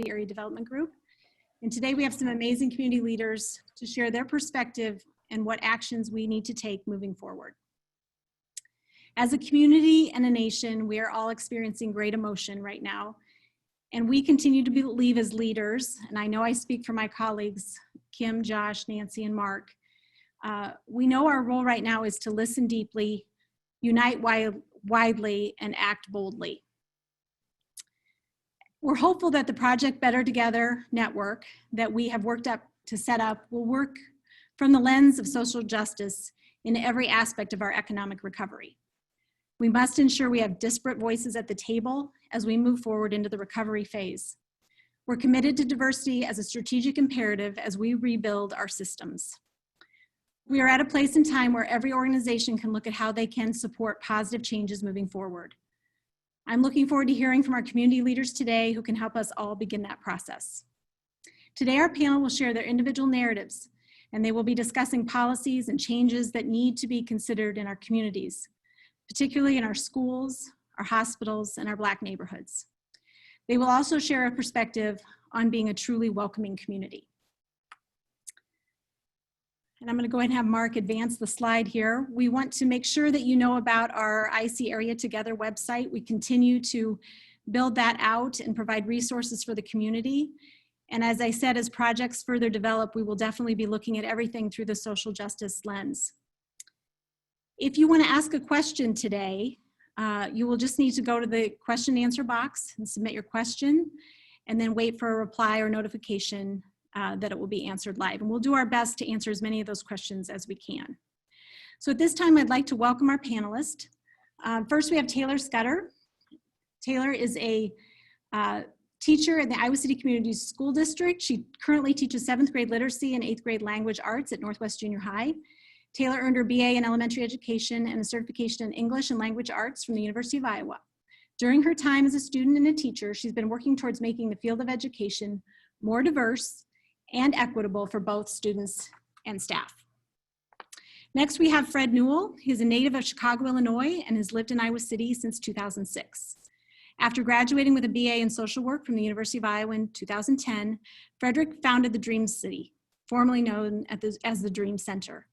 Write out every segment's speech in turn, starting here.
Area Development Group. And today we have some amazing community leaders to share their perspective and what actions we need to take moving forward. As a community and a nation, we are all experiencing great emotion right now. And we continue to believe as leaders, and I know I speak for my colleagues, Kim, Josh, Nancy, and Mark, we know our role right now is to listen deeply, unite widely, and act boldly. We're hopeful that the Project Better Together network that we have worked up to set up will work from the lens of social justice in every aspect of our economic recovery. We must ensure we have disparate voices at the table as we move forward into the recovery phase. We're committed to diversity as a strategic imperative as we rebuild our systems. We are at a place in time where every organization can look at how they can support positive changes moving forward. I'm looking forward to hearing from our community leaders today who can help us all begin that process. Today, our panel will share their individual narratives, and they will be discussing policies and changes that need to be considered in our communities, particularly in our schools, our hospitals, and our Black neighborhoods. They will also share a perspective on being a truly welcoming community. And I'm going to go ahead and have Mark advance the slide here. We want to make sure that you know about our Icy Area Together website. We continue to build that out and provide resources for the community. And as I said, as projects further develop, we will definitely be looking at everything through the social justice lens. If you want to ask a question today, you will just need to go to the question and answer box and submit your question, and then wait for a reply or notification that it will be answered live. And we'll do our best to answer as many of those questions as we can. So at this time, I'd like to welcome our panelists. First, we have Taylor Scudder. Taylor is a teacher in the Iowa City Community School District. She currently teaches 7th grade literacy and 8th grade language arts at Northwest Junior High. Taylor earned her BA in elementary education and a certification in English and language arts from the University of Iowa. During her time as a student and a teacher, she's been working towards making the field of education more diverse and equitable for both students and staff. Next, we have Fred Newell. He's a native of Chicago, Illinois, and has lived in Iowa City since 2006. After graduating with a BA in social work from the University of Iowa in 2010, Frederick founded the Dream City, formerly known as the Dream Center,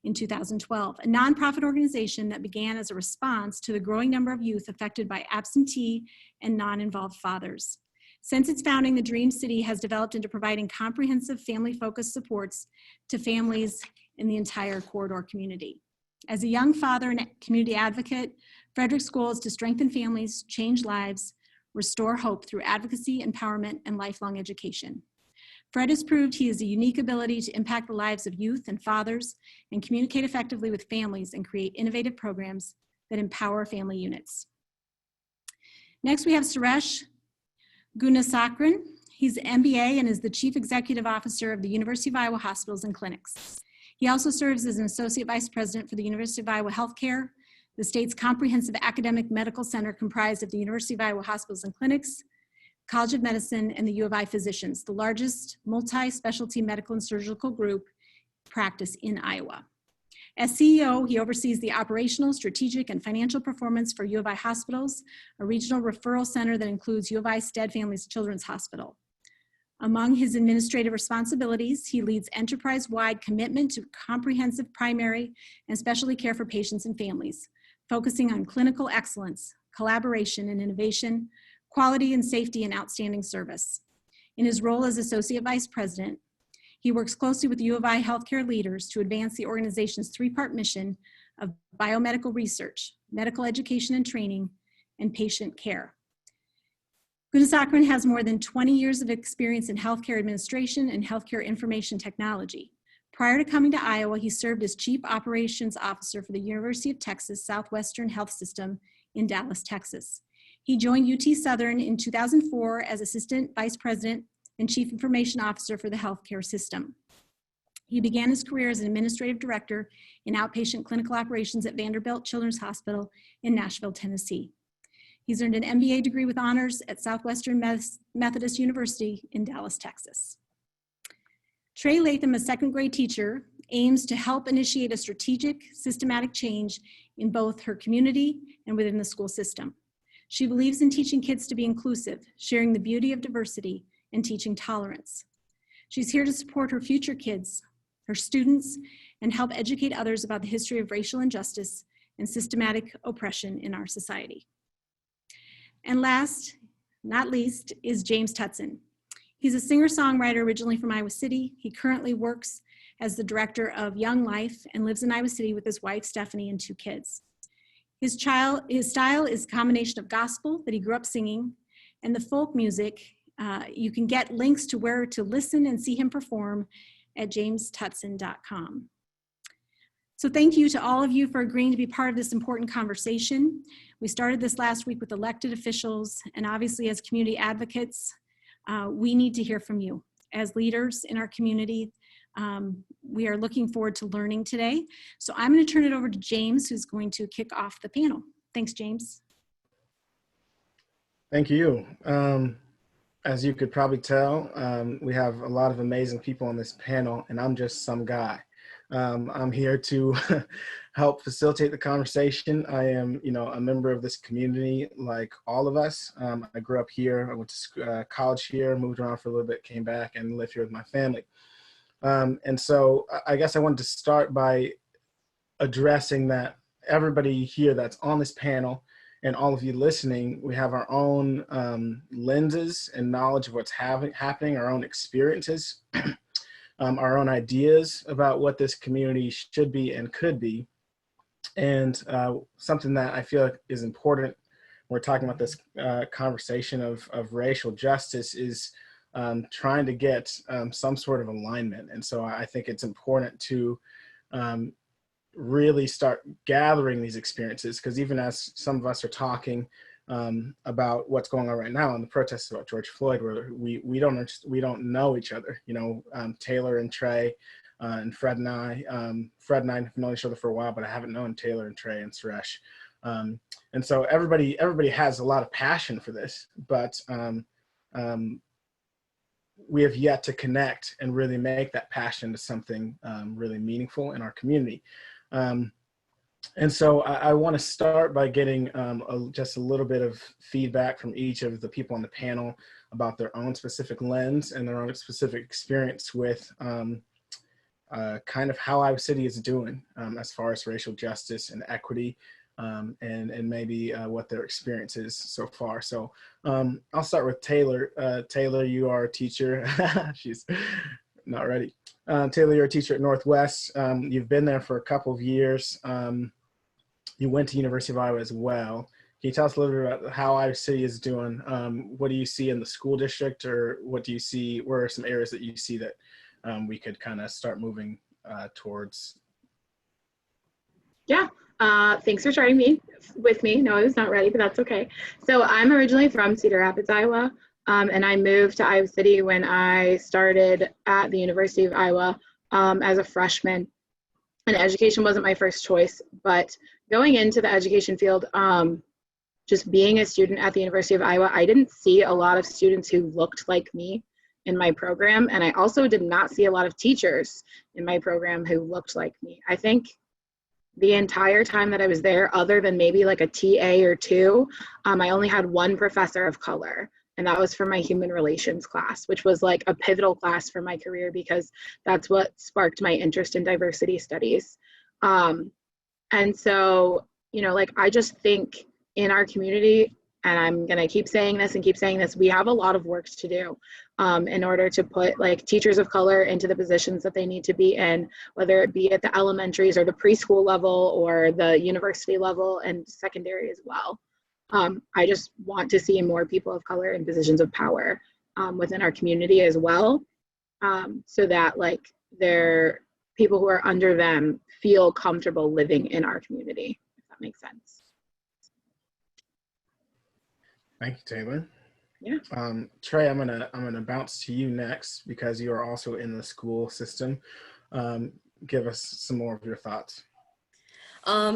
in 2012, a nonprofit organization that began as a response to the growing number of youth affected by absentee and non-involved fathers. Since its founding, the Dream City has developed into providing comprehensive family-focused supports to families in the entire corridor community. As a young father and community advocate, Frederick's goal is to strengthen families, change lives, restore hope through advocacy, empowerment, and lifelong education. Fred has proved he has a unique ability to impact the lives of youth and fathers and communicate effectively with families and create innovative programs that empower family units. Next, we have Suresh Gunasekaran. He's an MBA and is the Chief Executive Officer of the University of Iowa Hospitals and Clinics. He also serves as an Associate Vice President for the University of Iowa Healthcare, the state's comprehensive academic medical center comprised of the University of Iowa Hospitals and Clinics, College of Medicine, and the U of I Physicians, the largest multi-specialty medical and surgical group practice in Iowa. As CEO, he oversees the operational, strategic, and financial performance for U of I Hospitals, a regional referral center that includes U of I Stead Families Children's Hospital. Among his administrative responsibilities, he leads enterprise-wide commitment to comprehensive primary and specialty care for patients and families, focusing on clinical excellence, collaboration and innovation, quality and safety, and outstanding service. In his role as Associate Vice President, he works closely with U of I healthcare leaders to advance the organization's three-part mission of biomedical research, medical education and training, and patient care. Gunasekaran has more than 20 years of experience in healthcare administration and healthcare information technology. Prior to coming to Iowa, he served as Chief Operations Officer for the University of Texas Southwestern Health System in Dallas, Texas. He joined UT Southern in 2004 as Assistant Vice President and Chief Information Officer for the healthcare system. He began his career as an Administrative Director in outpatient clinical operations at Vanderbilt Children's Hospital in Nashville, Tennessee. He's earned an MBA degree with honors at Southwestern Methodist University in Dallas, Texas. Tre Lathan, a second grade teacher, aims to help initiate a strategic, systematic change in both her community and within the school system. She believes in teaching kids to be inclusive, sharing the beauty of diversity, and teaching tolerance. She's here to support her future kids, her students, and help educate others about the history of racial injustice and systematic oppression in our society. And last, not least, is James Tutson. He's a singer-songwriter originally from Iowa City. He currently works as the director of Young Life and lives in Iowa City with his wife, Stephanie, and 2 kids. His style is a combination of gospel that he grew up singing and the folk music. You can get links to where to listen and see him perform at jamestutson.com. So thank you to all of you for agreeing to be part of this important conversation. We started this last week with elected officials, and obviously as community advocates, we need to hear from you. As leaders in our community, we are looking forward to learning today. So I'm going to turn it over to James, who's going to kick off the panel. Thanks, James. Thank you. As you could probably tell, we have a lot of amazing people on this panel, and I'm just some guy. I'm here to help facilitate the conversation. I am, a member of this community like all of us. I grew up here, I went to college here, moved around for a little bit, came back and lived here with my family. And so I guess I wanted to start by addressing that everybody here that's on this panel and all of you listening, we have our own lenses and knowledge of what's happening, our own experiences, our own ideas about what this community should be and could be. And something that I feel like is important when we're talking about this conversation of racial justice is trying to get some sort of alignment. And so I think it's important to really start gathering these experiences, because even as some of us are talking about what's going on right now in the protests about George Floyd, where we don't know each other. Taylor and Tre and Fred and I have known each other for a while, but I haven't known Taylor and Tre and Suresh. And so everybody has a lot of passion for this, but we have yet to connect and really make that passion to something really meaningful in our community. And so I want to start by getting just a little bit of feedback from each of the people on the panel about their own specific lens and their own specific experience with kind of how Iowa City is doing as far as racial justice and equity, and maybe what their experience is so far. So I'll start with Taylor. Taylor, you are a teacher. She's not ready. Taylor, you're a teacher at Northwest. You've been there for a couple of years. You went to University of Iowa as well. Can you tell us a little bit about how Iowa City is doing? What do you see in the school district, or what do you see, where are some areas that you see that we could kind of start moving towards? Yeah, thanks for starting with me. No, I was not ready, but that's okay. So I'm originally from Cedar Rapids, Iowa. And I moved to Iowa City when I started at the University of Iowa as a freshman. And education wasn't my first choice, but going into the education field, just being a student at the University of Iowa, I didn't see a lot of students who looked like me in my program. And I also did not see a lot of teachers in my program who looked like me. I think the entire time that I was there, other than maybe like a TA or two, I only had one professor of color. And that was for my human relations class, which was like a pivotal class for my career because that's what sparked my interest in diversity studies. And so, I just think in our community, and I'm going to keep saying this, we have a lot of work to do in order to put like teachers of color into the positions that they need to be in, whether it be at the elementaries or the preschool level or the university level and secondary as well. I just want to see more people of color in positions of power within our community as well, so that like their people who are under them feel comfortable living in our community, if that makes sense. Thank you, Taylor. Yeah. Tre, I'm gonna bounce to you next because you are also in the school system. Give us some more of your thoughts.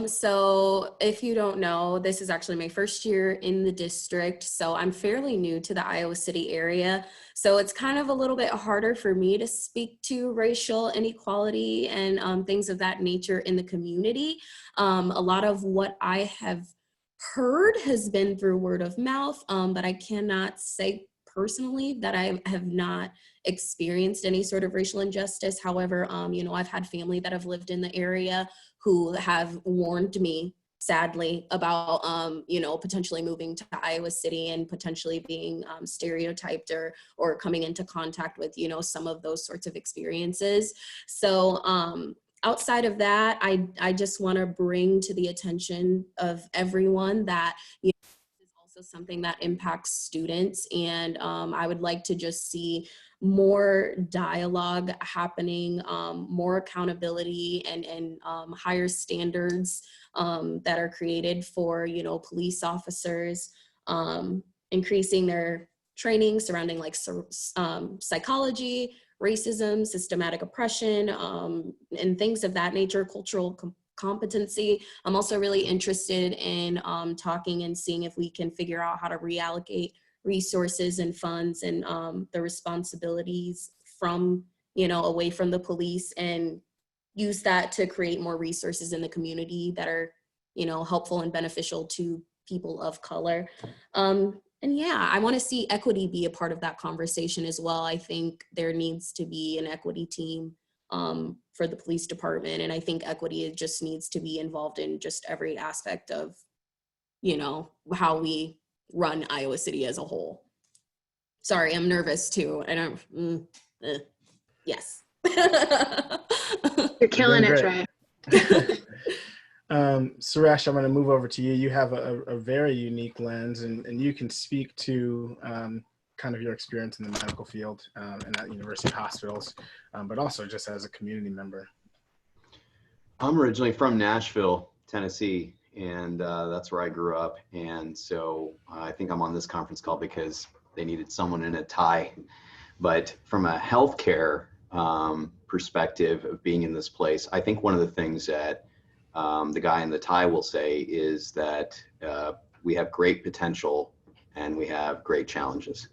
So if you don't know, this is actually my first year in the district, so I'm fairly new to the Iowa City area. So it's kind of a little bit harder for me to speak to racial inequality and things of that nature in the community. A lot of what I have heard has been through word of mouth, but I cannot say personally that I have not experienced any sort of racial injustice. However, you know, I've had family that have lived in the area who have warned me, sadly, about, you know, potentially moving to Iowa City and potentially being stereotyped or coming into contact with, you know, some of those sorts of experiences. So outside of that, I just want to bring to the attention of everyone that, you know, this is also something that impacts students. And I would like to just see more dialogue happening, more accountability and higher standards that are created for, you know, police officers, increasing their training surrounding like psychology, racism, systematic oppression, and things of that nature, cultural competency. I'm also really interested in talking and seeing if we can figure out how to reallocate resources and funds and the responsibilities from, you know, away from the police, and use that to create more resources in the community that are, you know, helpful and beneficial to people of color. And yeah, I want to see equity be a part of that conversation as well. I think there needs to be an equity team for the police department. And I think equity just needs to be involved in just every aspect of, you know, how we run Iowa City as a whole. Sorry, I'm nervous too. I don't, yes. You're killing it, Doing Tre. Suresh, I'm going to move over to you. You have a very unique lens, and you can speak to kind of your experience in the medical field and at university hospitals, but also just as a community member. I'm originally from Nashville, Tennessee, and that's where I grew up. And so I think I'm on this conference call because they needed someone in a tie. But from a healthcare perspective of being in this place, I think one of the things that the guy in the tie will say is that we have great potential and we have great challenges.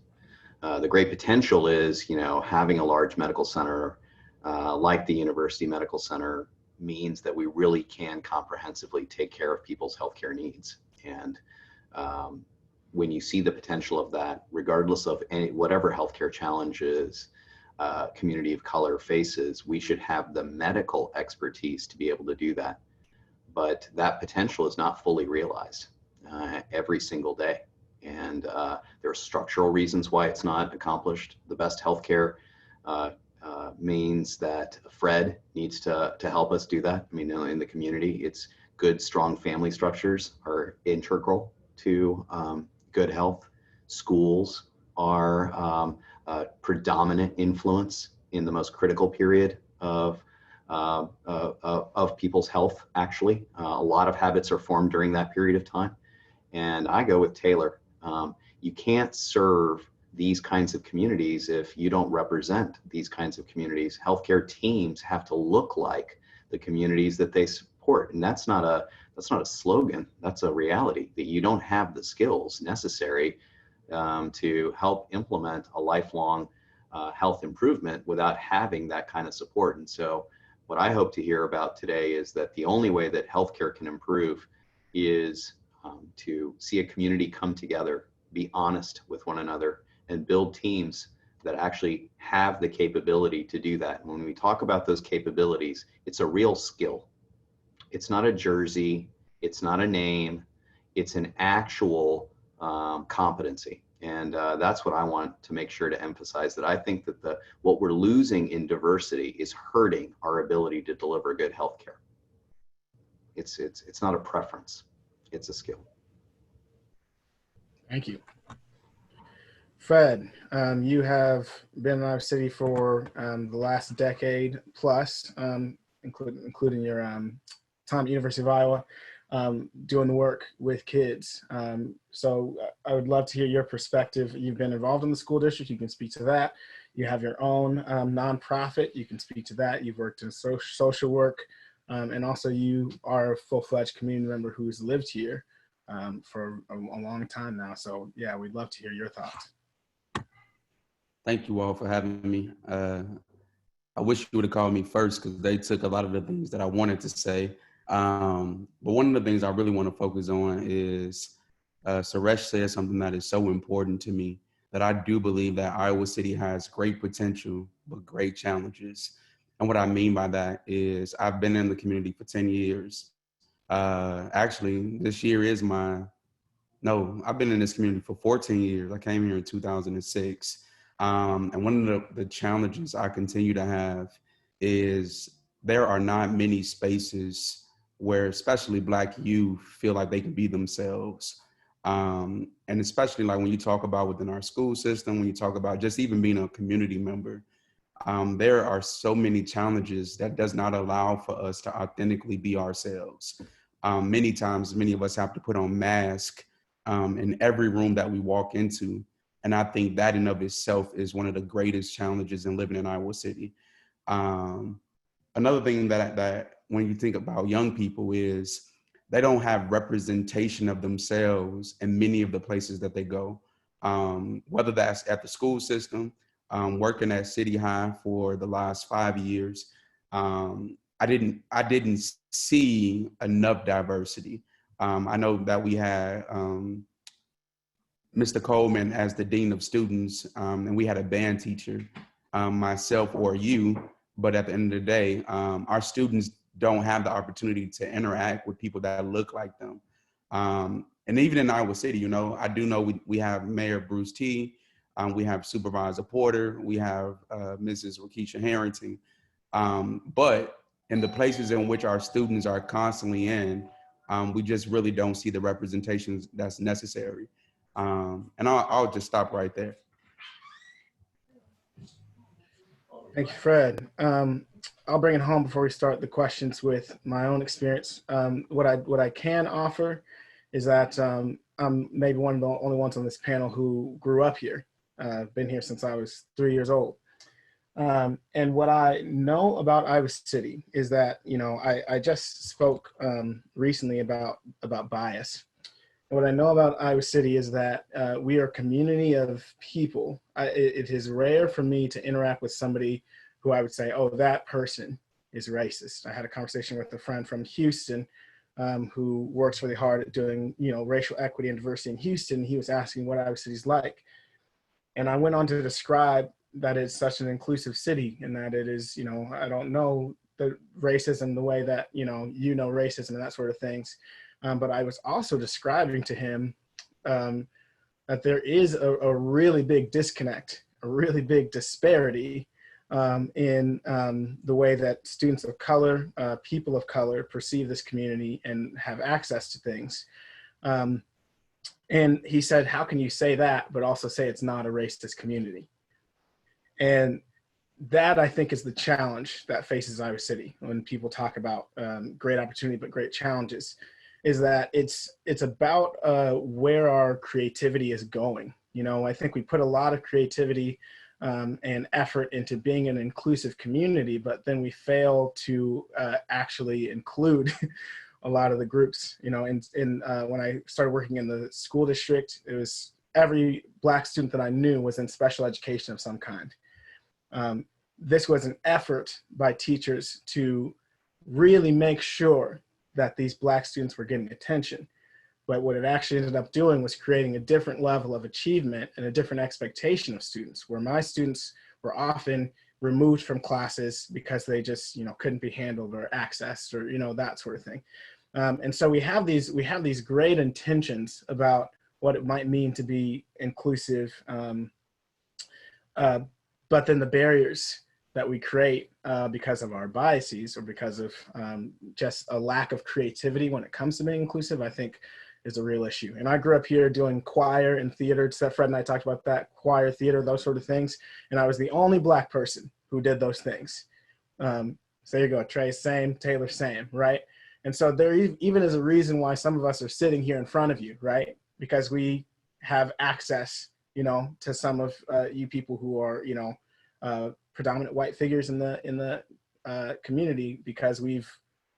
The great potential is, you know, having a large medical center like the University Medical Center means that we really can comprehensively take care of people's healthcare needs. And when you see the potential of that, regardless of whatever healthcare challenges community of color faces, we should have the medical expertise to be able to do that. But that potential is not fully realized every single day. And there are structural reasons why it's not accomplished. The best healthcare means that Fred needs to help us do that. I mean, in the community, it's good, strong family structures are integral to good health. Schools are a predominant influence in the most critical period of people's health, actually. A lot of habits are formed during that period of time. And I go with Taylor. You can't serve these kinds of communities if you don't represent these kinds of communities. Healthcare teams have to look like the communities that they support. And that's not a slogan, that's a reality, that you don't have the skills necessary to help implement a lifelong health improvement without having that kind of support. And so what I hope to hear about today is that the only way that healthcare can improve is to see a community come together, be honest with one another, and build teams that actually have the capability to do that. And when we talk about those capabilities, it's a real skill. It's not a jersey, it's not a name, it's an actual competency. And that's what I want to make sure to emphasize, that I think that what we're losing in diversity is hurting our ability to deliver good healthcare. It's not a preference, it's a skill. Thank you. Fred, you have been in our city for the last decade plus, including your time at University of Iowa, doing the work with kids. So I would love to hear your perspective. You've been involved in the school district, you can speak to that. You have your own nonprofit, you can speak to that. You've worked in social work, and also you are a full-fledged community member who's lived here for a long time now. So yeah, we'd love to hear your thoughts. Thank you all for having me. I wish you would have called me first because they took a lot of the things that I wanted to say. But one of the things I really want to focus on is Suresh said something that is so important to me that I do believe that Iowa City has great potential, but great challenges. And what I mean by that is I've been in the community for 10 years. Actually, this year is I've been in this community for 14 years. I came here in 2006. And one of the challenges I continue to have is there are not many spaces where especially Black youth feel like they can be themselves. And especially like when you talk about within our school system, when you talk about just even being a community member, there are so many challenges that does not allow for us to authentically be ourselves. Many times, many of us have to put on masks in every room that we walk into. And I think that in of itself is one of the greatest challenges in living in Iowa City. Another thing that when you think about young people is they don't have representation of themselves in many of the places that they go, whether that's at the school system, working at City High for the last 5 years. I didn't see enough diversity. I know that we had Mr. Coleman as the Dean of Students, and we had a band teacher, myself or you, but at the end of the day, our students don't have the opportunity to interact with people that look like them. And even in Iowa City, you know, I do know we have Mayor Bruce T, we have Supervisor Porter, we have Mrs. Rakisha Harrington, but in the places in which our students are constantly in, we just really don't see the representations that's necessary. And I'll just stop right there. Thank you, Fred. I'll bring it home before we start the questions with my own experience. What I can offer is that I'm maybe one of the only ones on this panel who grew up here. I've been here since I was 3 years old. And what I know about Iowa City is that, you know, I just spoke recently about bias. And what I know about Iowa City is that we are a community of people. It is rare for me to interact with somebody who I would say, oh, that person is racist. I had a conversation with a friend from Houston who works really hard at doing, you know, racial equity and diversity in Houston. He was asking what Iowa City's like. And I went on to describe that it's such an inclusive city and that it is, you know, I don't know the racism the way that, you know racism and that sort of things. But I was also describing to him that there is a really big disconnect, a really big disparity in the way that students of color, people of color perceive this community and have access to things. And he said, how can you say that, but also say it's not a racist community? And that, I think, is the challenge that faces Iowa City when people talk about great opportunity, but great challenges, is that it's about where our creativity is going. You know, I think we put a lot of creativity and effort into being an inclusive community, but then we fail to actually include a lot of the groups. You know, when I started working in the school district, it was every Black student that I knew was in special education of some kind. This was an effort by teachers to really make sure that these Black students were getting attention. But what it actually ended up doing was creating a different level of achievement and a different expectation of students, where my students were often removed from classes because they just, you know, couldn't be handled or accessed or, you know, that sort of thing. And so we have these great intentions about what it might mean to be inclusive, but then the barriers that we create because of our biases or because of just a lack of creativity when it comes to being inclusive, I think is a real issue. And I grew up here doing choir and theater. Fred and I talked about that, choir, theater, those sort of things. And I was the only Black person who did those things. So there you go, Tre, same, Taylor, same, right? And so there even is a reason why some of us are sitting here in front of you, right? Because we have access, you know, to some of you people who are, you know, predominant white figures in the community, because we've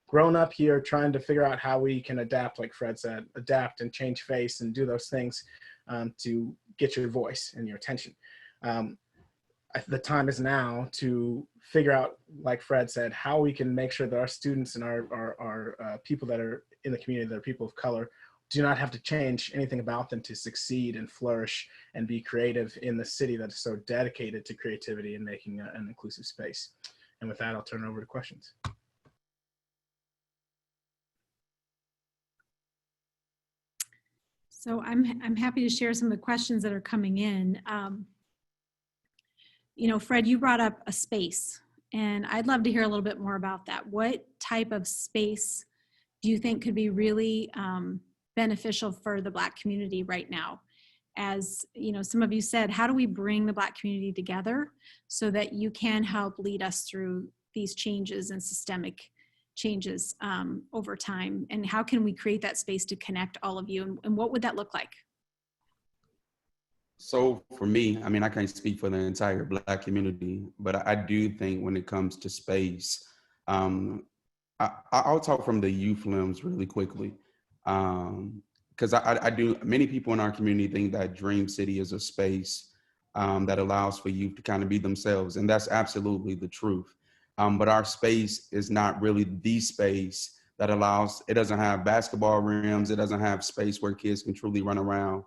grown up here trying to figure out how we can adapt, like Fred said, adapt and change face and do those things to get your voice and your attention. The time is now to figure out, like Fred said, how we can make sure that our students and our people that are in the community, that are people of color, do not have to change anything about them to succeed and flourish and be creative in the city that is so dedicated to creativity and making an inclusive space. And with that, I'll turn it over to questions. So I'm happy to share some of the questions that are coming in. You know, Fred, you brought up a space, and I'd love to hear a little bit more about that. What type of space do you think could be really beneficial for the Black community right now? As you know, some of you said, how do we bring the Black community together so that you can help lead us through these changes and systemic changes over time? And how can we create that space to connect all of you? And what would that look like? So for me, I mean, I can't speak for the entire Black community, but I do think when it comes to space, I'll talk from the Youth Flumes really quickly. Because I do, many people in our community think that Dream City is a space that allows for youth to kind of be themselves. And that's absolutely the truth. But our space is not really the space that allows, it doesn't have basketball rims. It doesn't have space where kids can truly run around.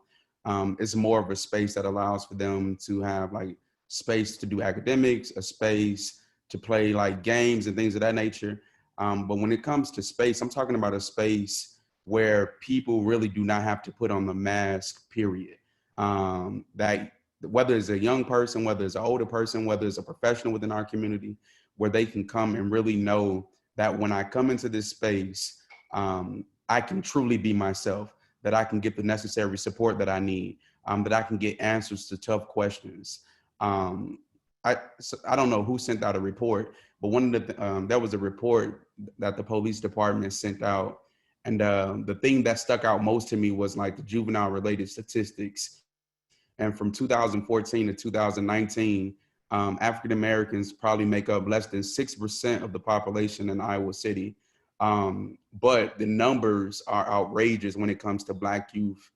It's more of a space that allows for them to have like space to do academics, a space to play like games and things of that nature. But when it comes to space, I'm talking about a space where people really do not have to put on the mask, period. That whether it's a young person, whether it's an older person, whether it's a professional within our community, where they can come and really know that when I come into this space, I can truly be myself, that I can get the necessary support that I need, that I can get answers to tough questions. I don't know who sent out a report, but one of the, there was a report that the police department sent out. And the thing that stuck out most to me was like the juvenile related statistics. And from 2014 to 2019, African Americans probably make up less than 6% of the population in Iowa City. But the numbers are outrageous when it comes to Black youth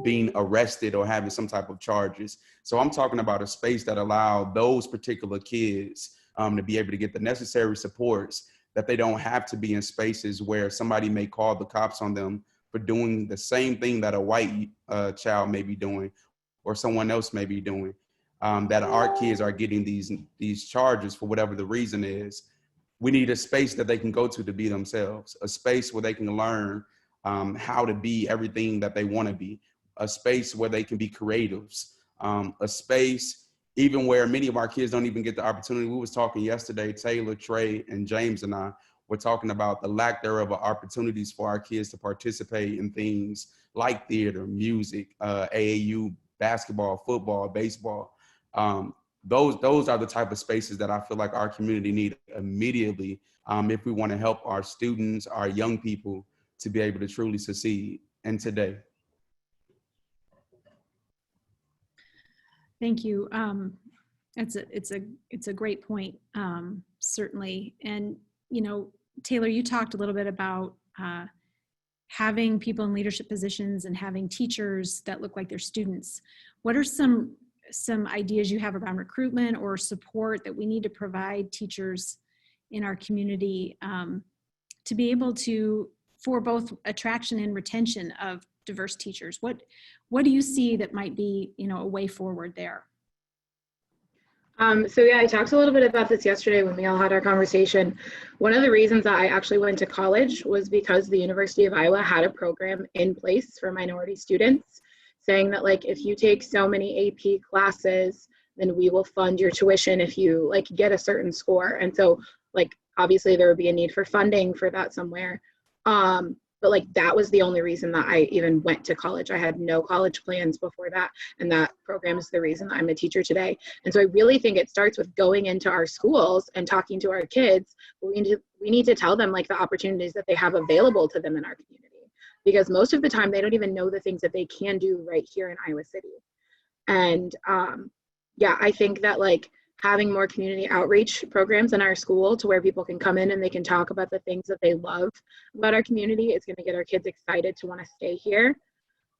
being arrested or having some type of charges. So I'm talking about a space that allowed those particular kids to be able to get the necessary supports, that they don't have to be in spaces where somebody may call the cops on them for doing the same thing that a white child may be doing or someone else may be doing, that our kids are getting these charges for whatever the reason is. We need a space that they can go to be themselves, a space where they can learn how to be everything that they want to be, a space where they can be creatives, a space even where many of our kids don't even get the opportunity. We was talking yesterday, Taylor, Tre, and James and I were talking about the lack thereof of opportunities for our kids to participate in things like theater, music, AAU, basketball, football, baseball. Those are the type of spaces that I feel like our community need immediately if we want to help our students, our young people to be able to truly succeed in today. Thank you. It's a great point, certainly. And you know, Taylor, you talked a little bit about having people in leadership positions and having teachers that look like their students. What are some ideas you have around recruitment or support that we need to provide teachers in our community to be able to, for both attraction and retention of diverse teachers? What do you see that might be, you know, a way forward there? So yeah, I talked a little bit about this yesterday when we all had our conversation. One of the reasons that I actually went to college was because the University of Iowa had a program in place for minority students, saying that like, if you take so many AP classes, then we will fund your tuition if you like get a certain score. And so like, obviously there would be a need for funding for that somewhere. But like, that was the only reason that I even went to college. I had no college plans before that. And that program is the reason I'm a teacher today. And so I really think it starts with going into our schools and talking to our kids. We need to tell them like the opportunities that they have available to them in our community, because most of the time they don't even know the things that they can do right here in Iowa City. And yeah, I think that like having more community outreach programs in our school to where people can come in and they can talk about the things that they love about our community is going to get our kids excited to want to stay here.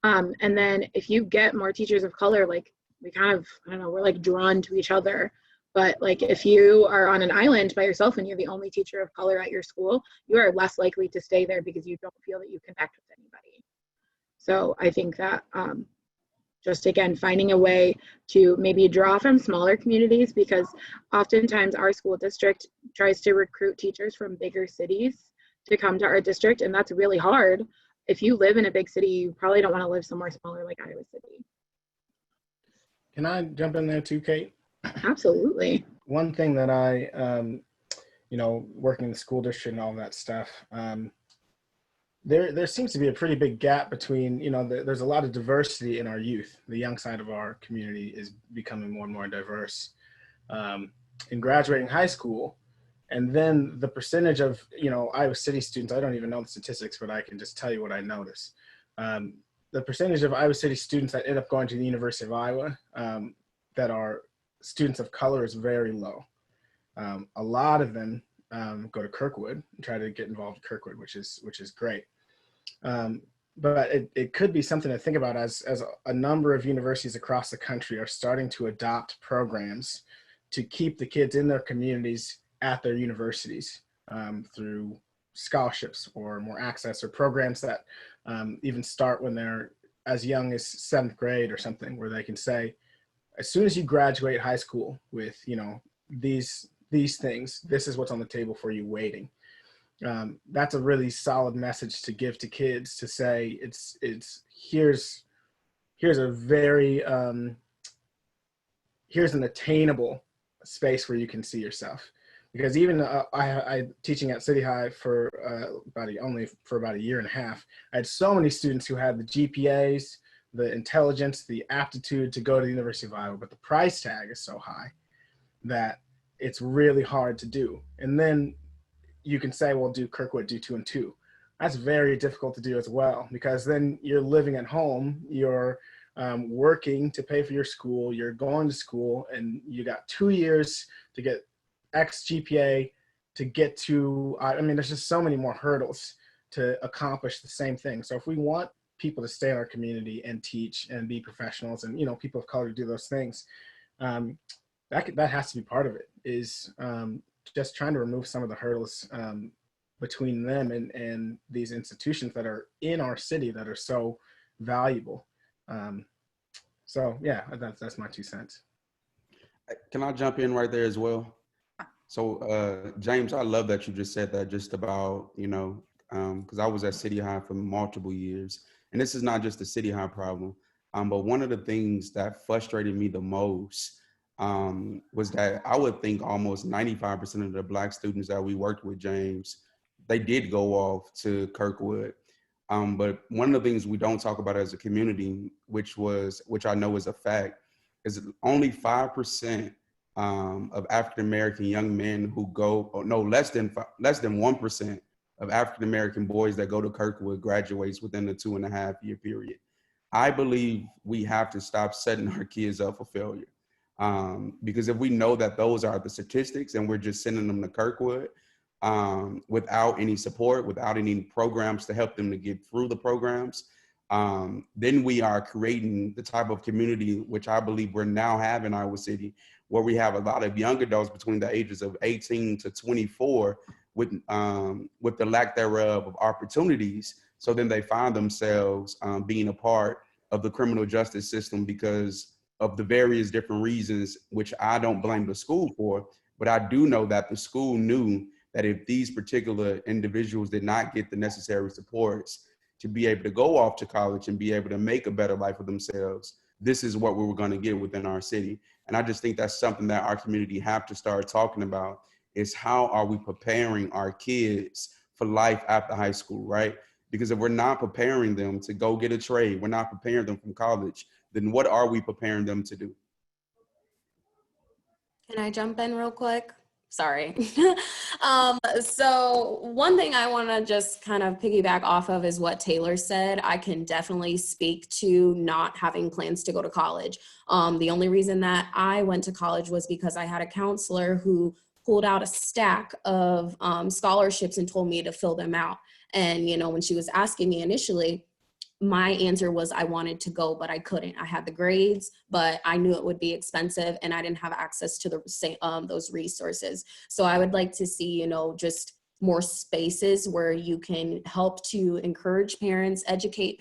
And then if you get more teachers of color, like we kind of, I don't know, we're like drawn to each other But like if you are on an island by yourself and you're the only teacher of color at your school, you are less likely to stay there because you don't feel that you connect with anybody. So I think that just again, finding a way to maybe draw from smaller communities, because oftentimes our school district tries to recruit teachers from bigger cities to come to our district, and that's really hard. If you live in a big city, you probably don't want to live somewhere smaller like Iowa City. Can I jump in there too, Kate? Absolutely. One thing that I, working in the school district and all that stuff, there seems to be a pretty big gap between, there's a lot of diversity in our youth. The young side of our community is becoming more and more diverse. In graduating high school, and then the percentage of, Iowa City students, I don't even know the statistics, but I can just tell you what I notice. The percentage of Iowa City students that end up going to the University of Iowa that are students of color is very low. A lot of them go to Kirkwood and try to get involved in Kirkwood, which is great. But it could be something to think about as a number of universities across the country are starting to adopt programs to keep the kids in their communities at their universities through scholarships or more access, or programs that even start when they're as young as 7th grade or something, where they can say, as soon as you graduate high school with, these things, this is what's on the table for you waiting. That's a really solid message to give to kids, to say here's a very here's an attainable space where you can see yourself. Because even I teaching at City High for about a year and a half, I had so many students who had the GPAs, the intelligence, the aptitude to go to the University of Iowa, but the price tag is so high that it's really hard to do. And then you can say, well, do Kirkwood, do 2 and 2. That's very difficult to do as well, because then you're living at home, you're working to pay for your school, you're going to school, and you got 2 years to get X GPA to get to, there's just so many more hurdles to accomplish the same thing. So if we want people to stay in our community and teach and be professionals, and, people of color to do those things, that has to be part of it, is just trying to remove some of the hurdles between them and these institutions that are in our city that are so valuable. So yeah, that's my 2 cents. Can I jump in right there as well? So James, I love that you just said that, just about, because I was at City High for multiple years, and this is not just a City High problem, but one of the things that frustrated me the most was that I would think almost 95% of the Black students that we worked with, James, they did go off to Kirkwood. But one of the things we don't talk about as a community, which I know is a fact, is only 5% of African-American young men who go, or no, less than 1% of African-American boys that go to Kirkwood graduates within the 2.5-year period. I believe we have to stop setting our kids up for failure. Because if we know that those are the statistics and we're just sending them to Kirkwood without any support, without any programs to help them to get through the programs, then we are creating the type of community which I believe we're now having in Iowa City, where we have a lot of young adults between the ages of 18 to 24 with the lack thereof of opportunities. So then they find themselves being a part of the criminal justice system because of the various different reasons, which I don't blame the school for, but I do know that the school knew that if these particular individuals did not get the necessary supports to be able to go off to college and be able to make a better life for themselves, this is what we were going to get within our city. And I just think that's something that our community have to start talking about, is how are we preparing our kids for life after high school, right? Because if we're not preparing them to go get a trade, we're not preparing them from college, then what are we preparing them to do? Can I jump in real quick? Sorry. So one thing I want to just kind of piggyback off of is what Taylor said. I can definitely speak to not having plans to go to college. The only reason that I went to college was because I had a counselor who pulled out a stack of scholarships and told me to fill them out. And, when she was asking me initially, my answer was I wanted to go, but I couldn't. I had the grades, but I knew it would be expensive and I didn't have access to those resources. So I would like to see, you know, just more spaces where you can help to encourage parents, educate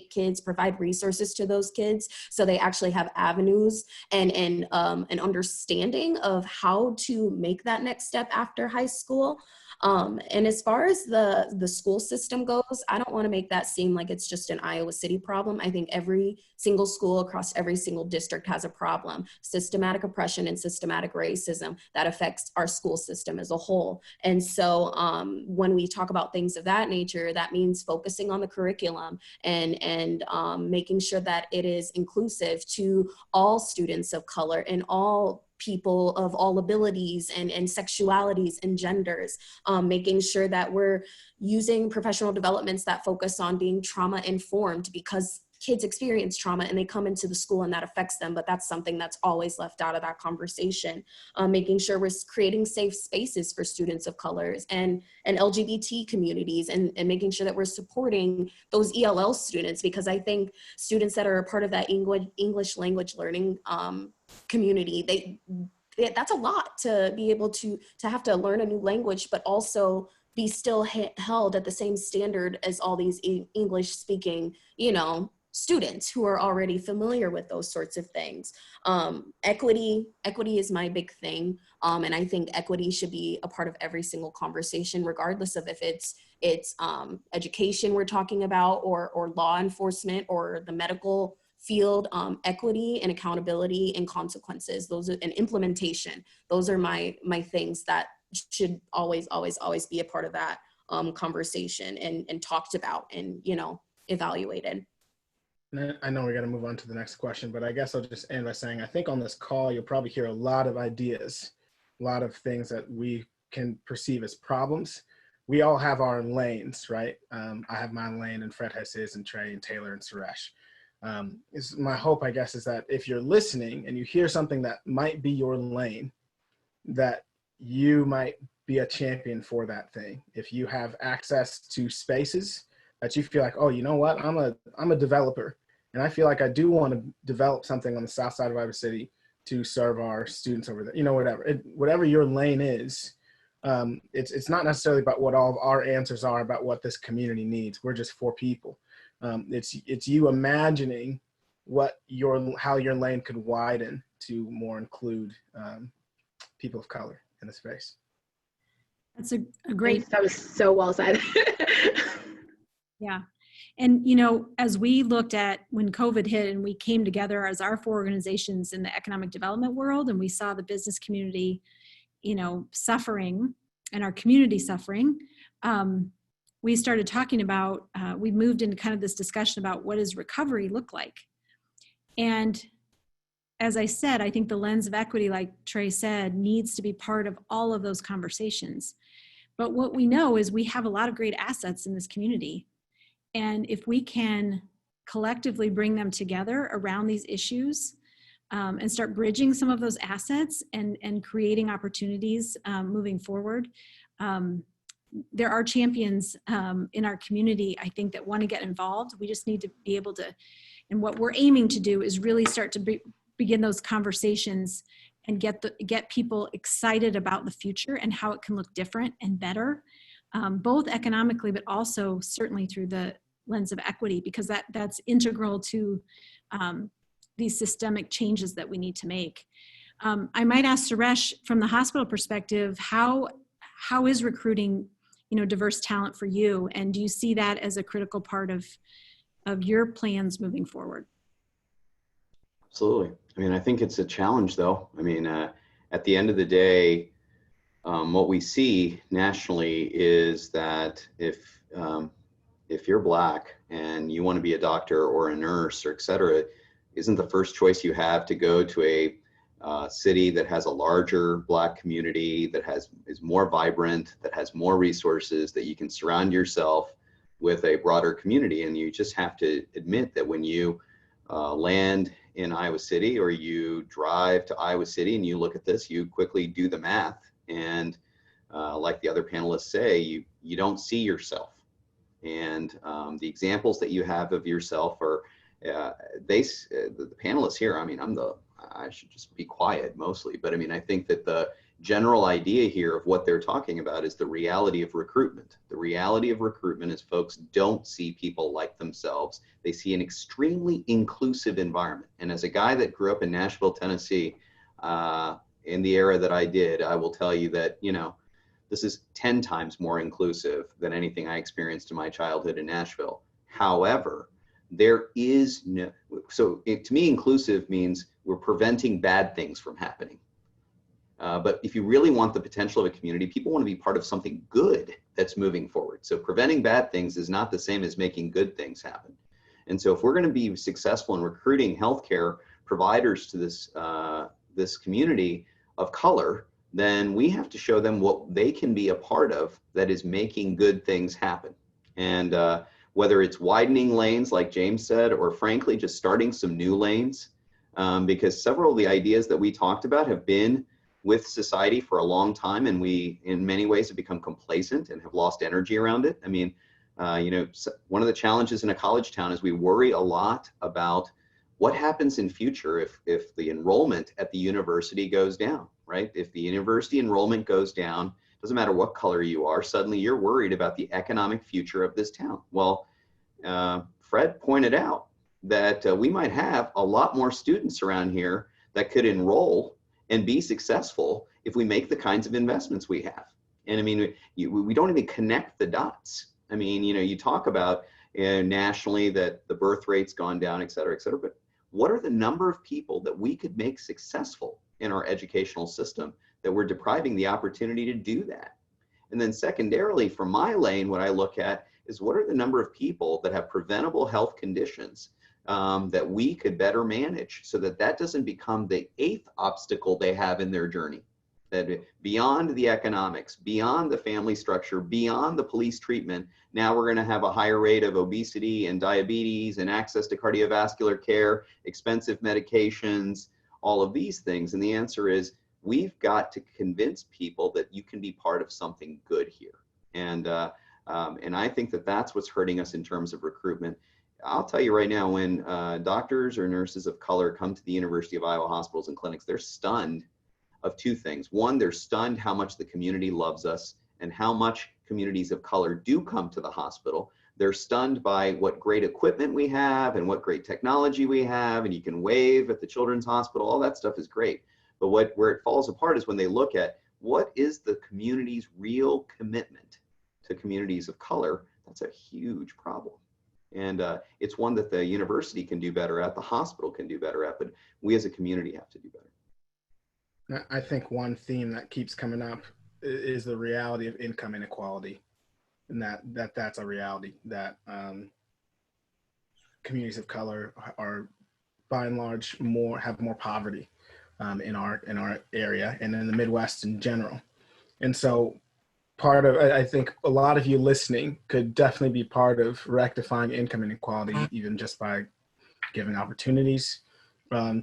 kids, provide resources to those kids so they actually have avenues and an understanding of how to make that next step after high school. And as far as the school system goes, I don't want to make that seem like it's just an Iowa City problem. I think every single school across every single district has a problem, systematic oppression and systematic racism that affects our school system as a whole. And so when we talk about things of that nature, that means focusing on the curriculum and making sure that it is inclusive to all students of color and all people of all abilities and sexualities and genders, making sure that we're using professional developments that focus on being trauma informed, because kids experience trauma and they come into the school and that affects them, but that's something that's always left out of that conversation. Making sure we're creating safe spaces for students of colors and LGBT communities and making sure that we're supporting those ELL students, because I think students that are a part of that English language learning community, that's a lot to be able to have to learn a new language, but also be still held at the same standard as all these English speaking, you know, students who are already familiar with those sorts of things. Equity is my big thing. And I think equity should be a part of every single conversation, regardless of if it's education we're talking about or law enforcement or the medical field. Equity and accountability and consequences, and implementation. Those are my things that should always be a part of that conversation and talked about and, you know, evaluated. I know we got to move on to the next question, but I guess I'll just end by saying, I think on this call, you'll probably hear a lot of ideas, a lot of things that we can perceive as problems. We all have our lanes, right? I have my lane and Fred has his and Tre and Taylor and Suresh. My hope, I guess, is that if you're listening and you hear something that might be your lane, that you might be a champion for that thing. If you have access to spaces that you feel like, oh, you know what, I'm a developer, and I feel like I do want to develop something on the south side of Iowa City to serve our students over there, you know, whatever your lane is. It's not necessarily about what all of our answers are about what this community needs. We're just 4 people. It's you imagining how your lane could widen to more include people of color in the space. That's a great. That was so well said. Yeah. And, you know, as we looked at when COVID hit and we came together as our 4 organizations in the economic development world, and we saw the business community, you know, suffering and our community suffering, we started talking about, we moved into kind of this discussion about what does recovery look like? And as I said, I think the lens of equity, like Tre said, needs to be part of all of those conversations. But what we know is we have a lot of great assets in this community. And if we can collectively bring them together around these issues and start bridging some of those assets and creating opportunities moving forward, there are champions in our community, I think, that want to get involved. We just need to be able to, and what we're aiming to do is really start to begin those conversations and get people excited about the future and how it can look different and better, both economically, but also certainly through the lens of equity, because that's integral to these systemic changes that we need to make. I might ask Suresh, from the hospital perspective, how is recruiting, you know, diverse talent for you, and do you see that as a critical part of your plans moving forward? Absolutely. I mean, I think it's a challenge, though. I mean, at the end of the day, what we see nationally is that if you're Black and you want to be a doctor or a nurse or et cetera, isn't the first choice you have to go to a city that has a larger Black community, that is more vibrant, that has more resources, that you can surround yourself with a broader community. And you just have to admit that when you land in Iowa City, or you drive to Iowa City and you look at this, you quickly do the math. And like the other panelists say, you don't see yourself And the examples that you have of yourself are, the panelists here, I mean, I should just be quiet mostly, but I mean, I think that the general idea here of what they're talking about is the reality of recruitment. The reality of recruitment is folks don't see people like themselves. They see an extremely inclusive environment. And as a guy that grew up in Nashville, Tennessee, in the era that I did, I will tell you that, you know, this is 10 times more inclusive than anything I experienced in my childhood in Nashville. However, there is no, to me, inclusive means we're preventing bad things from happening. But if you really want the potential of a community, people want to be part of something good that's moving forward. So preventing bad things is not the same as making good things happen. And so if we're going to be successful in recruiting healthcare providers to this community of color, then we have to show them what they can be a part of that is making good things happen. And whether it's widening lanes, like James said, or frankly, just starting some new lanes, because several of the ideas that we talked about have been with society for a long time, and we, in many ways, have become complacent and have lost energy around it. I mean, you know, one of the challenges in a college town is we worry a lot about what happens in future if the enrollment at the university goes down, right? If the university enrollment goes down, doesn't matter what color you are, suddenly you're worried about the economic future of this town. Well, Fred pointed out that we might have a lot more students around here that could enroll and be successful if we make the kinds of investments we have. And I mean, we don't even connect the dots. I mean, you know, you talk about nationally that the birth rate's gone down, et cetera, but what are the number of people that we could make successful in our educational system that we're depriving the opportunity to do that? And then secondarily, from my lane, what I look at is what are the number of people that have preventable health conditions that we could better manage so that that doesn't become the 8th obstacle they have in their journey. That beyond the economics, beyond the family structure, beyond the police treatment, now we're going to have a higher rate of obesity and diabetes and access to cardiovascular care, expensive medications, all of these things. And the answer is we've got to convince people that you can be part of something good here. And I think that that's what's hurting us in terms of recruitment. I'll tell you right now, when doctors or nurses of color come to the University of Iowa hospitals and clinics, they're stunned of two things. One, they're stunned how much the community loves us and how much communities of color do come to the hospital. They're stunned by what great equipment we have and what great technology we have, and you can wave at the children's hospital. All that stuff is great. But where it falls apart is when they look at what is the community's real commitment to communities of color. That's a huge problem. And it's one that the university can do better at, the hospital can do better at, but we as a community have to do better. I think one theme that keeps coming up is the reality of income inequality, and that's a reality that communities of color are, by and large, have more poverty in our area and in the Midwest in general. And so I think a lot of you listening could definitely be part of rectifying income inequality, even just by giving opportunities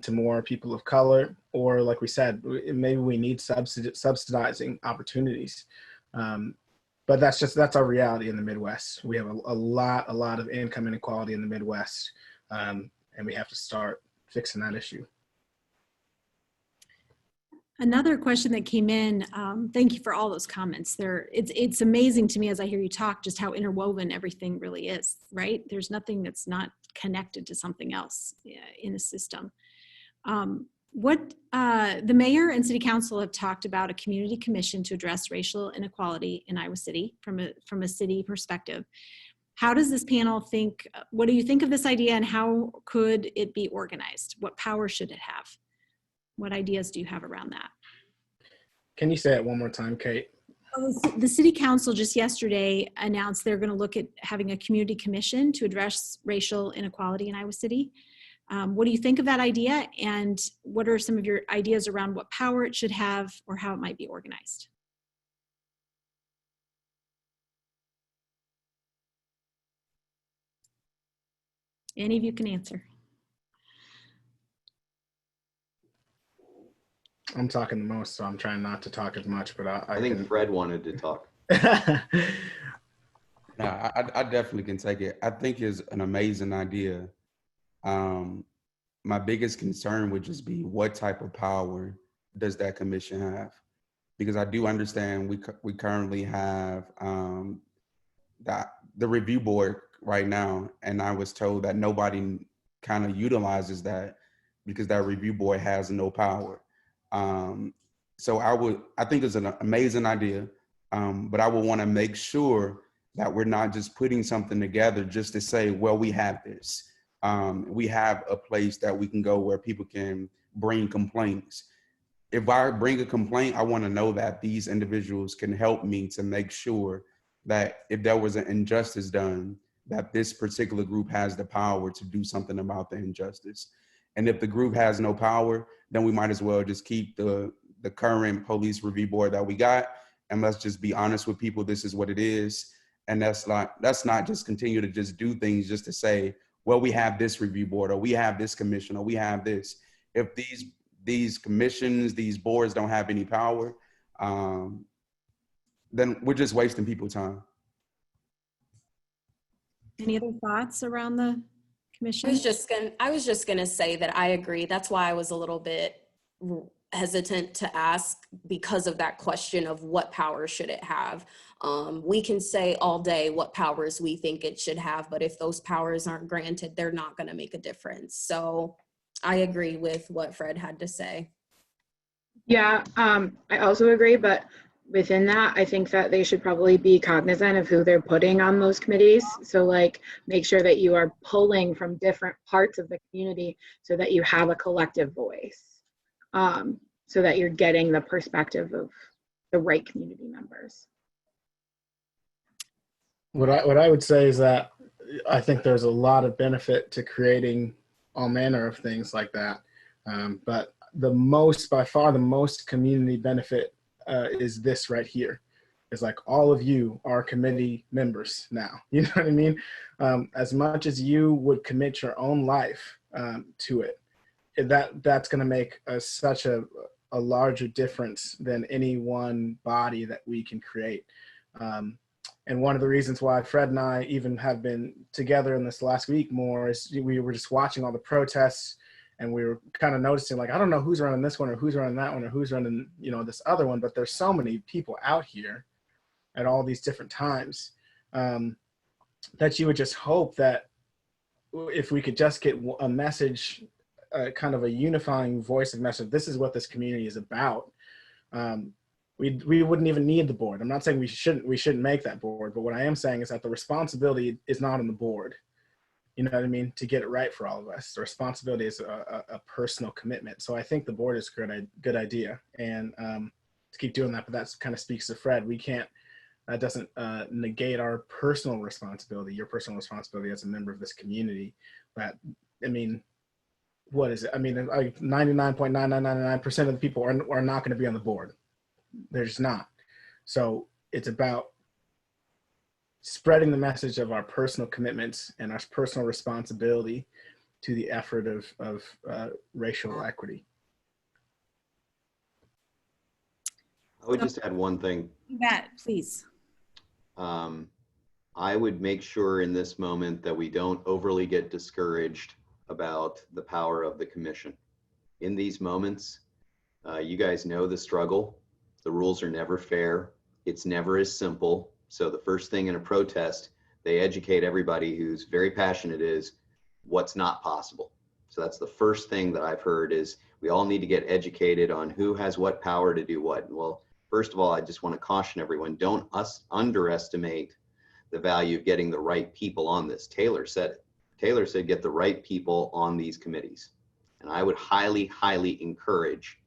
to more people of color, or like we said, maybe we need subsidizing opportunities. But that's our reality in the Midwest. We have a lot of income inequality in the Midwest, and we have to start fixing that issue. Another question that came in, thank you for all those comments. It's amazing to me as I hear you talk just how interwoven everything really is, right? There's nothing that's not connected to something else in the system. The mayor and city council have talked about a community commission to address racial inequality in Iowa City from a city perspective. How does this panel think, what do you think of this idea, and how could it be organized? What power should it have? What ideas do you have around that? Can you say it one more time, Kate? The city council just yesterday announced they're going to look at having a community commission to address racial inequality in Iowa City. What do you think of that idea, and what are some of your ideas around what power it should have or how it might be organized? Any of you can answer. I'm talking the most, so I'm trying not to talk as much, but I think Fred wanted to talk. I definitely can take it. I think it's an amazing idea. My biggest concern would just be what type of power does that commission have? Because I do understand we currently have the review board right now, and I was told that nobody kind of utilizes that because that review board has no power. So I think it's an amazing idea, but I would want to make sure that we're not just putting something together just to say, well, we have this. We have a place that we can go where people can bring complaints. If I bring a complaint, I want to know that these individuals can help me to make sure that if there was an injustice done, that this particular group has the power to do something about the injustice. And if the group has no power, then we might as well just keep the current police review board that we got, and let's just be honest with people. This is what it is. And let's not just continue to just do things just to say, well, we have this review board, or we have this commission, or we have this. If these commissions, these boards don't have any power, then we're just wasting people's time. Any other thoughts around the commission? I was just gonna say that I agree. That's why I was a little bit hesitant to ask, because of that question of what power should it have. We can say all day what powers we think it should have, but if those powers aren't granted, they're not gonna make a difference. So I agree with what Fred had to say. Yeah, I also agree, but within that, I think that they should probably be cognizant of who they're putting on those committees. So like, make sure that you are pulling from different parts of the community so that you have a collective voice, so that you're getting the perspective of the right community members. What I would say is that I think there's a lot of benefit to creating all manner of things like that. But by far the most community benefit is this right here. It's like all of you are committee members now. You know what I mean? As much as you would commit your own life to it, that's going to make such a larger difference than any one body that we can create. And one of the reasons why Fred and I even have been together in this last week more is we were just watching all the protests, and we were kind of noticing, like, I don't know who's running this one or who's running that one or who's running, this other one, but there's so many people out here at all these different times that you would just hope that if we could just get a message, kind of a unifying voice of message, this is what this community is about. We wouldn't even need the board. I'm not saying we shouldn't make that board, but what I am saying is that the responsibility is not on the board. You know what I mean? To get it right for all of us. The responsibility is a personal commitment. So I think the board is a good idea, and to keep doing that. But that kind of speaks to Fred. That doesn't negate our personal responsibility, your personal responsibility as a member of this community. But I mean, what is it? I mean, like 99.9999% of the people are not going to be on the board. They're just not. So it's about spreading the message of our personal commitments and our personal responsibility to the effort of racial equity. I would just add one thing. You bet, please. I would make sure in this moment that we don't overly get discouraged about the power of the commission. In these moments, you guys know the struggle. The rules are never fair. It's never as simple. So the first thing in a protest, they educate everybody who's very passionate is what's not possible. So that's the first thing that I've heard is we all need to get educated on who has what power to do what. Well, first of all, I just want to caution everyone, don't underestimate the value of getting the right people on this. Taylor said it. Taylor said get the right people on these committees. And I would highly, highly encourage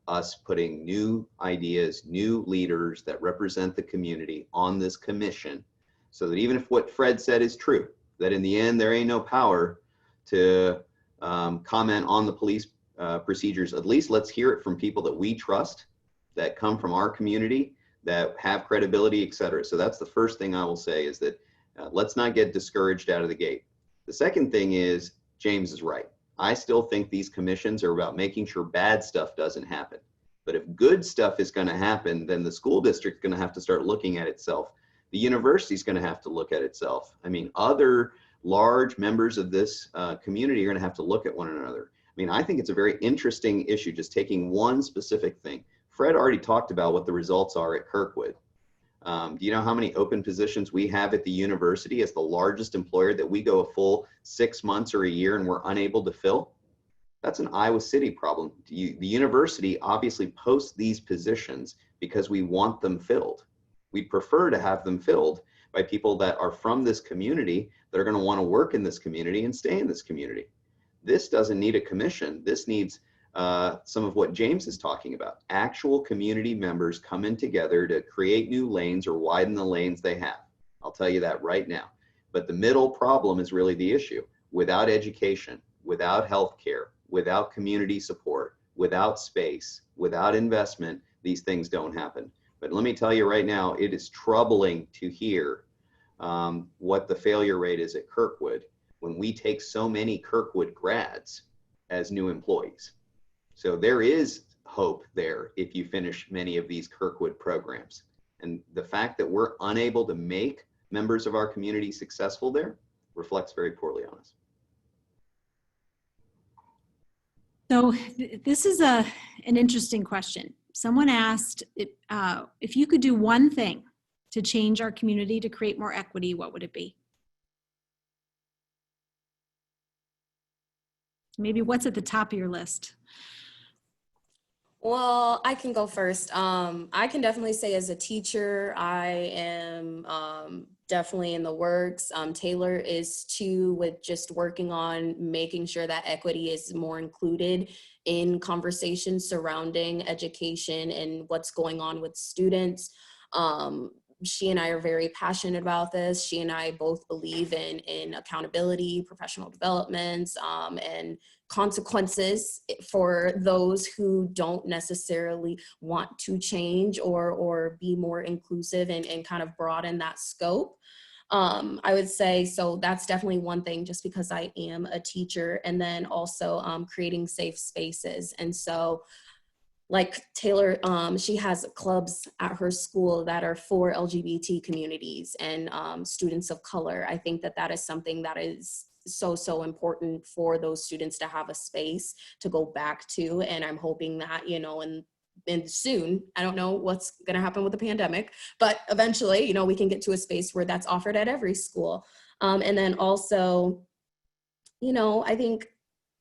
us putting new ideas, new leaders that represent the community on this commission, so that even if what Fred said is true, that in the end there ain't no power to comment on the police procedures, at least let's hear it from people that we trust, that come from our community, that have credibility, et cetera. So that's the first thing I will say is that let's not get discouraged out of the gate. The second thing is, James is right. I still think these commissions are about making sure bad stuff doesn't happen. But if good stuff is going to happen, then the school district's going to have to start looking at itself. The university is going to have to look at itself. I mean, other large members of this community are going to have to look at one another. I mean, I think it's a very interesting issue, just taking one specific thing. Fred already talked about what the results are at Kirkwood. Do you know how many open positions we have at the university as the largest employer that we go a full 6 months or a year and we're unable to fill? That's an Iowa City problem. The university obviously posts these positions because we want them filled. We'd prefer to have them filled by people that are from this community that are going to want to work in this community and stay in this community. This doesn't need a commission. This needs some of what James is talking about. Actual community members coming together to create new lanes or widen the lanes they have. I'll tell you that right now. But the middle problem is really the issue. Without education, without healthcare, without community support, without space, without investment, these things don't happen. But let me tell you right now, it is troubling to hear what the failure rate is at Kirkwood when we take so many Kirkwood grads as new employees. So there is hope there if you finish many of these Kirkwood programs. And the fact that we're unable to make members of our community successful there reflects very poorly on us. So this is an interesting question. Someone asked if you could do one thing to change our community to create more equity, what would it be? Maybe what's at the top of your list? Well, I can go first. I can definitely say as a teacher, I am definitely in the works. Taylor is too, with just working on making sure that equity is more included in conversations surrounding education and what's going on with students. She and I are very passionate about this. She and I both believe in accountability, professional developments, and consequences for those who don't necessarily want to change or be more inclusive and kind of broaden that scope. I would say, so that's definitely one thing, just because I am a teacher, and then also creating safe spaces. And so like Taylor, she has clubs at her school that are for LGBT communities and students of color. I think that that is something that is so important for those students to have a space to go back to. And I'm hoping that, you know, and soon, I don't know what's going to happen with the pandemic, but eventually, you know, we can get to a space where that's offered at every school. And then also, you know, I think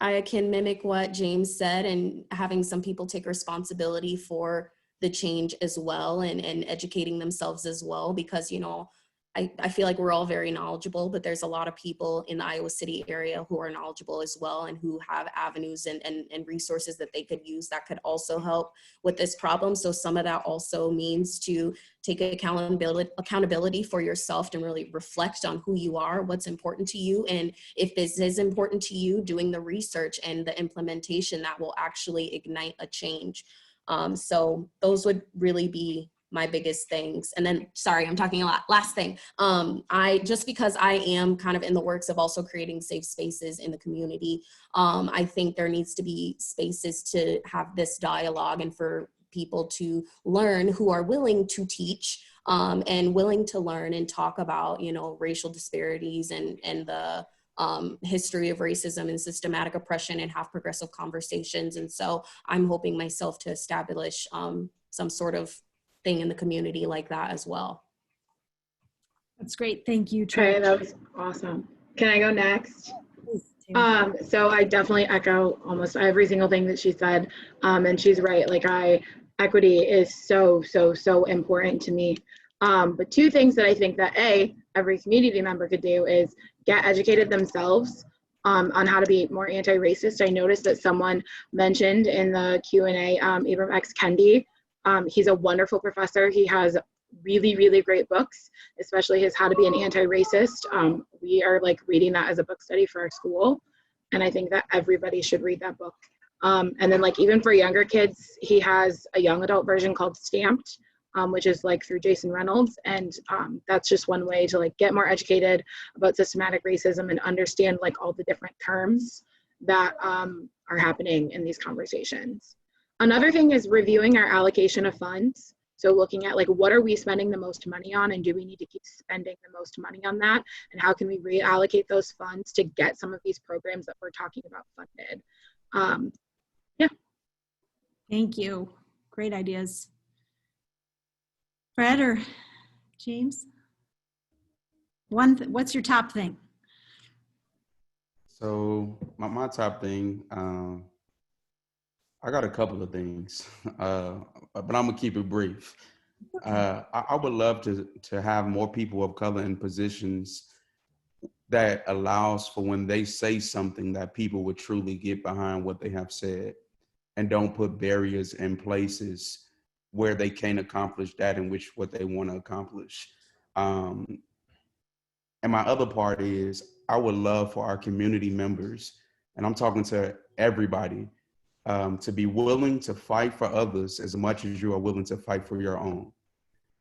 I can mimic what James said, and having some people take responsibility for the change as well, and educating themselves as well, because, you know, I feel like we're all very knowledgeable, but there's a lot of people in the Iowa City area who are knowledgeable as well, and who have avenues and resources that they could use that could also help with this problem. So some of that also means to take accountability for yourself and really reflect on who you are, what's important to you. And if this is important to you, doing the research and the implementation that will actually ignite a change. So those would really be my biggest things. And then, sorry, I'm talking a lot. Last thing, just because I am kind of in the works of also creating safe spaces in the community, I think there needs to be spaces to have this dialogue and for people to learn who are willing to teach and willing to learn and talk about, you know, racial disparities and the history of racism and systematic oppression, and have progressive conversations. And so I'm hoping myself to establish some sort of thing in the community like that as well. That's great. Thank you, Tre. Okay, that was awesome. Can I go next? So I definitely echo almost every single thing that she said. And she's right. Like equity is so important to me. But two things that I think that every community member could do is get educated themselves on how to be more anti-racist. I noticed that someone mentioned in the Q&A, Ibram X. Kendi. He's a wonderful professor. He has really great books, especially his How to Be an Anti-Racist. We are like reading that as a book study for our school. And I think that everybody should read that book. And then like even for younger kids, he has a young adult version called Stamped, which is like through Jason Reynolds. And that's just one way to like get more educated about systematic racism and understand like all the different terms that are happening in these conversations. Another thing is reviewing our allocation of funds. So looking at like, what are we spending the most money on, and do we need to keep spending the most money on that? And how can we reallocate those funds to get some of these programs that we're talking about funded? Yeah. Thank you. Great ideas. Fred or James? What's your top thing? So my top thing, I got a couple of things, but I'm gonna keep it brief. I would love to have more people of color in positions that allows for when they say something that people would truly get behind what they have said and don't put barriers in places where they can't accomplish that in which what they want to accomplish. And my other part is I would love for our community members, and I'm talking to everybody, to be willing to fight for others as much as you are willing to fight for your own.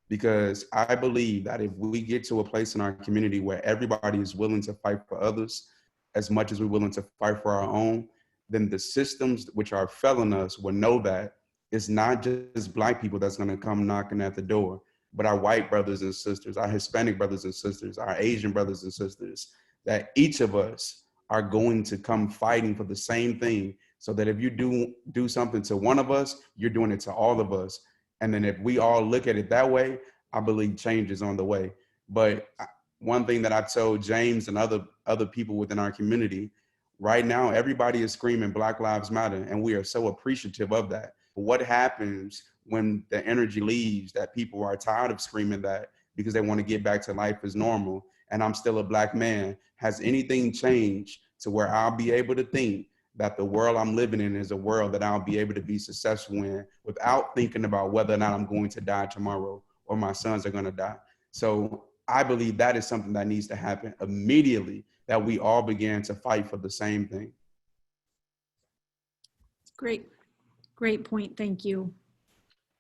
Because I believe that if we get to a place in our community where everybody is willing to fight for others as much as we're willing to fight for our own, then the systems which are failing us will know that it's not just Black people that's going to come knocking at the door, but our white brothers and sisters, our Hispanic brothers and sisters, our Asian brothers and sisters, that each of us are going to come fighting for the same thing, so that if you do something to one of us, you're doing it to all of us. And then if we all look at it that way, I believe change is on the way. But one thing that I told James and other people within our community, right now, everybody is screaming Black Lives Matter, and we are so appreciative of that. But what happens when the energy leaves, that people are tired of screaming that because they want to get back to life as normal, and I'm still a Black man? Has anything changed to where I'll be able to think that the world I'm living in is a world that I'll be able to be successful in without thinking about whether or not I'm going to die tomorrow or my sons are going to die? So I believe that is something that needs to happen immediately, that we all begin to fight for the same thing. Great point. Thank you.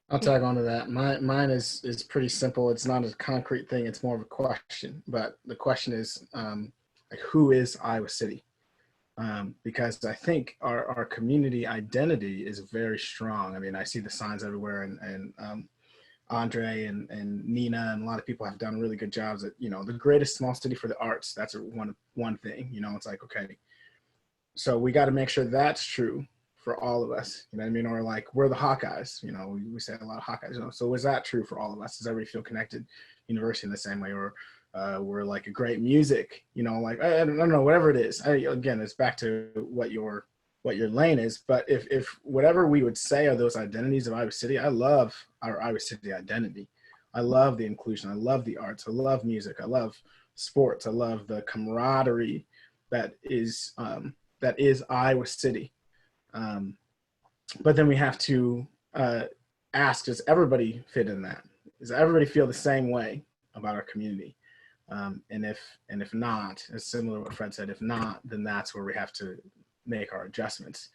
I'll tag on to that. Mine is pretty simple. It's not a concrete thing. It's more of a question. But the question is, like, who is Iowa City? Because I think our community identity is very strong. I mean, I see the signs everywhere, and Andre and Nina and a lot of people have done really good jobs at, the greatest small city for the arts. That's one thing, it's like, okay, so we got to make sure that's true for all of us, you know what I mean? Or like, we're the Hawkeyes, we say a lot of Hawkeyes, so is that true for all of us? Does everybody feel connected university in the same way? Or we're like a great music, like, I don't know, whatever it is. Again, it's back to what your lane is. But if whatever we would say are those identities of Iowa City, I love our Iowa City identity. I love the inclusion. I love the arts. I love music. I love sports. I love the camaraderie that is Iowa City. But then we have to ask, does everybody fit in that? Does everybody feel the same way about our community? And if not, it's similar to what Fred said, if not, then that's where we have to make our adjustments.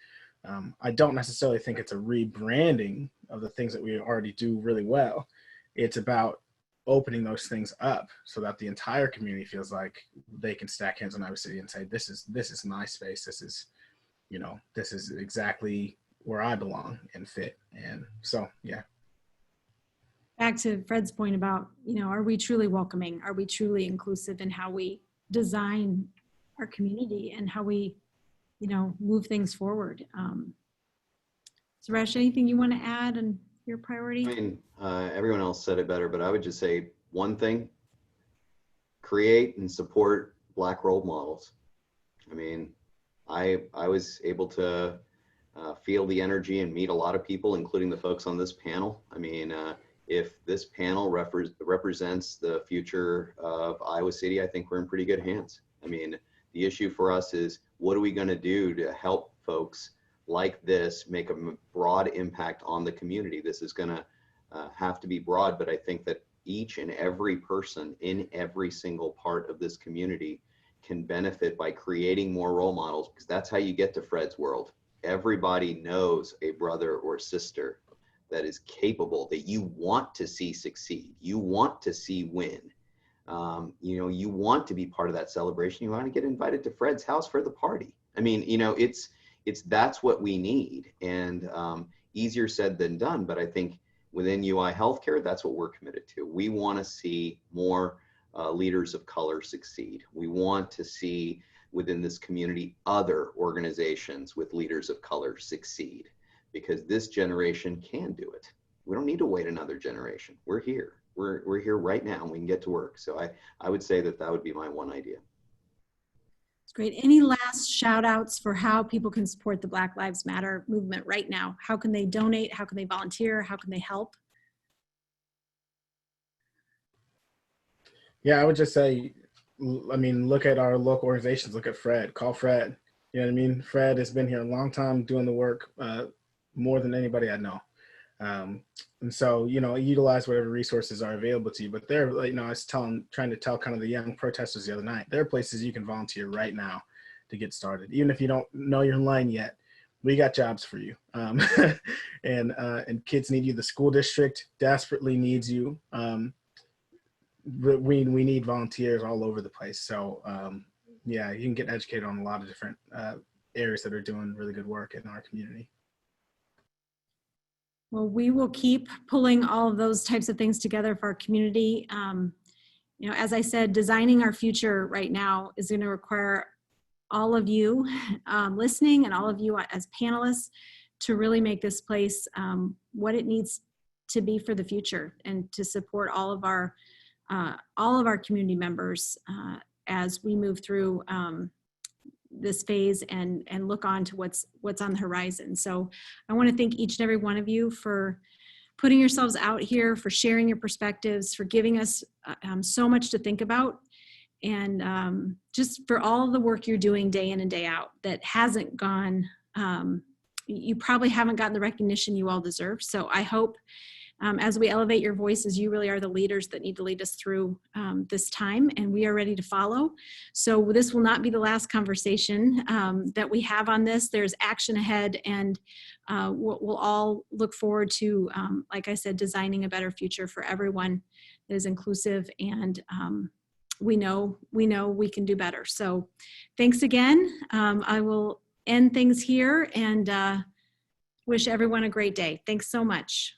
I don't necessarily think it's a rebranding of the things that we already do really well. It's about opening those things up so that the entire community feels like they can stack hands on Iowa City and say, this is my space. This is exactly where I belong and fit. And so, yeah. Back to Fred's point about, are we truly welcoming? Are we truly inclusive in how we design our community and how we, move things forward? Suresh, anything you want to add on your priority? I mean, everyone else said it better, but I would just say one thing: create and support Black role models. I mean, I was able to feel the energy and meet a lot of people, including the folks on this panel. I mean, if this panel represents the future of Iowa City, I think we're in pretty good hands. I mean, the issue for us is, what are we going to do to help folks like this make a broad impact on the community? This is going to have to be broad, but I think that each and every person in every single part of this community can benefit by creating more role models, because that's how you get to Fred's world. Everybody knows a brother or sister that is capable, that you want to see succeed, you want to see win. You want to be part of that celebration. You want to get invited to Fred's house for the party. I mean, that's what we need. And easier said than done, but I think Within UI Healthcare, that's what we're committed to. We want to see more leaders of color succeed. We want to see within this community other organizations with leaders of color succeed, because this generation can do it. We don't need to wait another generation. We're here. We're here right now, and we can get to work. So I would say that would be my one idea. It's great. Any last shout outs for how people can support the Black Lives Matter movement right now? How can they donate? How can they volunteer? How can they help? Yeah, I would just say, I mean, look at our local organizations. Look at Fred. Call Fred. You know what I mean? Fred has been here a long time doing the work, more than anybody I know. And so, you know, utilize whatever resources are available to you. But there, you know, I was trying to tell kind of the young protesters the other night, there are places you can volunteer right now to get started. Even if you don't know you're in line yet, we got jobs for you. And kids need you. The school district desperately needs you. We need volunteers all over the place. So yeah, you can get educated on a lot of different areas that are doing really good work in our community. Well, we will keep pulling all of those types of things together for our community. You know, as I said, designing our future right now is going to require all of you listening and all of you as panelists to really make this place what it needs to be for the future, and to support all of our community members as we move through this phase and look on to what's on the horizon. So I want to thank each and every one of you for putting yourselves out here, for sharing your perspectives, for giving us so much to think about, and just for all the work you're doing day in and day out that hasn't gone, you probably haven't gotten the recognition you all deserve. So I hope as we elevate your voices, you really are the leaders that need to lead us through this time, and we are ready to follow. So this will not be the last conversation that we have on this. There's action ahead, and we'll all look forward to, like I said, designing a better future for everyone that is inclusive, and we know we can do better. So thanks again. I will end things here and wish everyone a great day. Thanks so much.